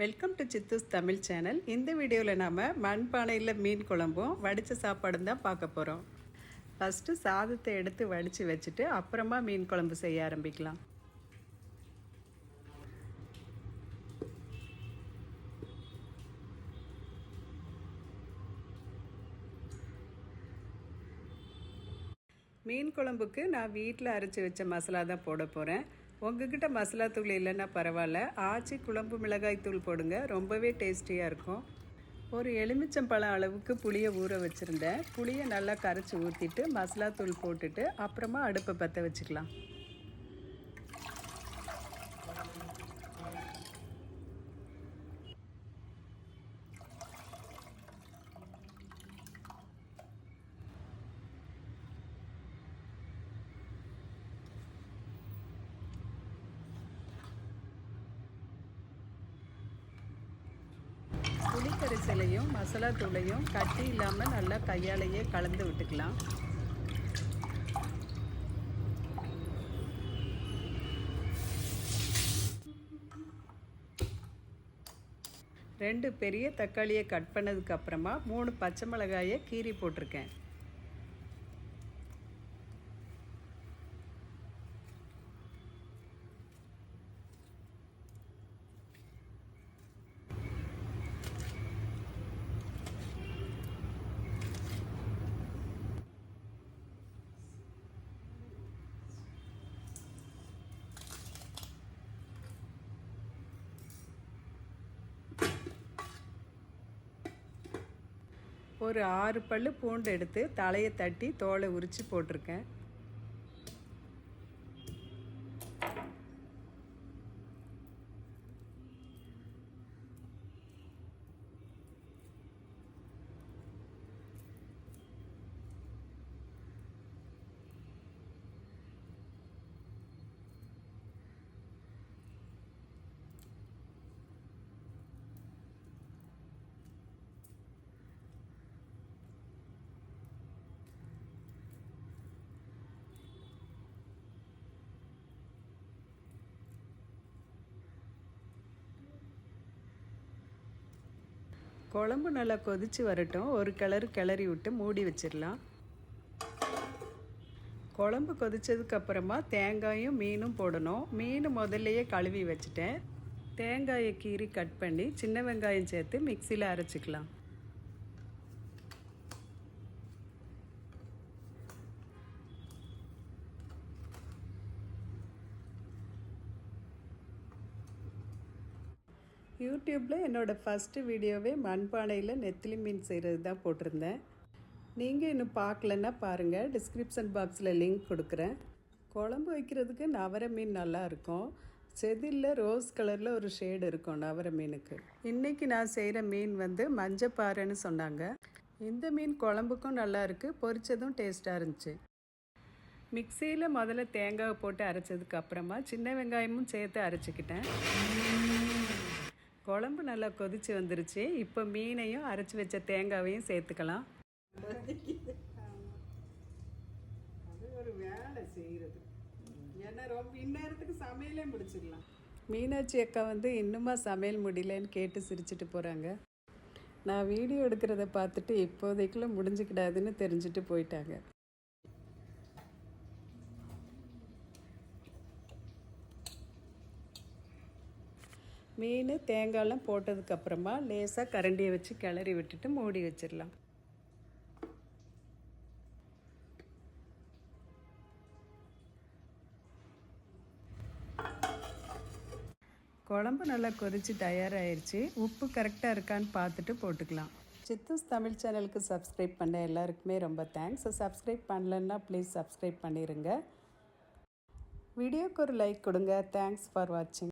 Welcome to சித்தூஸ் Tamil channel. இந்த வீடியோவில் நாம் மண்பானையில் மீன் குழம்பும் வடித்த சாப்பாடும் தான் பார்க்க போகிறோம். ஃபஸ்ட்டு சாதத்தை எடுத்து வடித்து வச்சுட்டு அப்புறமா மீன் குழம்பு செய்ய ஆரம்பிக்கலாம். மீன் குழம்புக்கு நான் வீட்டில் அரைச்சி வச்ச மசாலா தான் போட போகிறேன். உங்ககிட்ட மசாலா தூள் இல்லைன்னா பரவாயில்ல, ஆச்சி குழம்பு மிளகாய் தூள் போடுங்க, ரொம்பவே டேஸ்டியாக இருக்கும். ஒரு எலுமிச்சம்பழம் அளவுக்கு புளியை ஊற வச்சுருந்தேன். புளியை நல்லா கரைச்சி ஊற்றிட்டு மசாலா தூள் போட்டுட்டு அப்புறமா அடுப்பை பற்ற வச்சுக்கலாம். புளிக்கரைசலையும் மசாலா தூளையும் கட்டி இல்லாமல் நல்லா கையாலேயே கலந்து விட்டுக்கலாம். ரெண்டு பெரிய தக்காளியை கட் பண்ணதுக்கு அப்புறமா 3 பச்சை மிளகாயை கீறி போட்டிருக்கேன். ஒரு 6 பல்லு பூண்டு எடுத்து தலையை தட்டி தோலை உரித்து போட்டிருக்கேன். குழம்பு நல்லா கொதித்து வரட்டும். ஒரு கிளறி விட்டு மூடி வச்சிடலாம். குழம்பு கொதித்ததுக்கப்புறமா தேங்காயும் மீனும் போடணும். மீன் முதல்லையே கழுவி வச்சுட்டேன். தேங்காயை கீறி கட் பண்ணி சின்ன வெங்காயம் சேர்த்து மிக்சியில் அரைச்சிக்கலாம். யூடியூப்பில் என்னோடய ஃபஸ்ட்டு வீடியோவே மண்பானையில் நெத்திலி மீன் செய்கிறது தான் போட்டிருந்தேன். நீங்கள் இன்னும் பார்க்கலன்னா பாருங்கள், டிஸ்கிரிப்ஷன் பாக்ஸில் லிங்க் கொடுக்குறேன். குழம்பு வைக்கிறதுக்கு நவரை மீன் நல்லாயிருக்கும். செதிலில் ரோஸ் கலரில் ஒரு ஷேடு இருக்கும் நவரை மீனுக்கு. இன்றைக்கி நான் செய்கிற மீன் மஞ்சப்பாறைன்னு சொன்னாங்க. இந்த மீன் குழம்புக்கும் நல்லா இருக்குது, பொரிச்சதும் டேஸ்ட்டாக இருந்துச்சு. மிக்சியில் முதல்ல தேங்காவை போட்டு அரைச்சதுக்கு அப்புறமா சின்ன வெங்காயமும் சேர்த்து அரைச்சிக்கிட்டேன். குழம்பு நல்லா கொதித்து வந்துருச்சு. இப்போ மீனையும் அரைச்சி வச்ச தேங்காவையும் சேர்த்துக்கலாம். அது ஒரு வேலை செய்கிறது, ஏன்னா ரொம்ப இந்நேரத்துக்கு சமையலே முடிச்சிடலாம். மீனாட்சி அக்கா இன்னுமா சமையல் முடியலன்னு கேட்டு சிரிச்சிட்டு போகிறாங்க. நான் வீடியோ எடுக்கிறத பார்த்துட்டு இப்போதைக்குள்ள முடிஞ்சுக்கிடாதுன்னு தெரிஞ்சுட்டு போயிட்டாங்க. மீன் தேங்காயெல்லாம் போட்டதுக்கப்புறமா லேசாக கரண்டியை வச்சு கிளறி விட்டுட்டு மூடி வச்சிடலாம். குழம்பு நல்லா கொதித்து தயாராகிடுச்சு. உப்பு கரெக்டாக இருக்கான்னு பார்த்துட்டு போட்டுக்கலாம். சித்தூஸ் தமிழ் சேனலுக்கு சப்ஸ்கிரைப் பண்ண எல்லாருக்குமே ரொம்ப தேங்க்ஸ். சப்ஸ்கிரைப் பண்ணலன்னா ப்ளீஸ் சப்ஸ்கிரைப் பண்ணிடுங்க. வீடியோக்கு ஒரு லைக் கொடுங்க. தேங்க்ஸ் ஃபார் வாட்சிங்.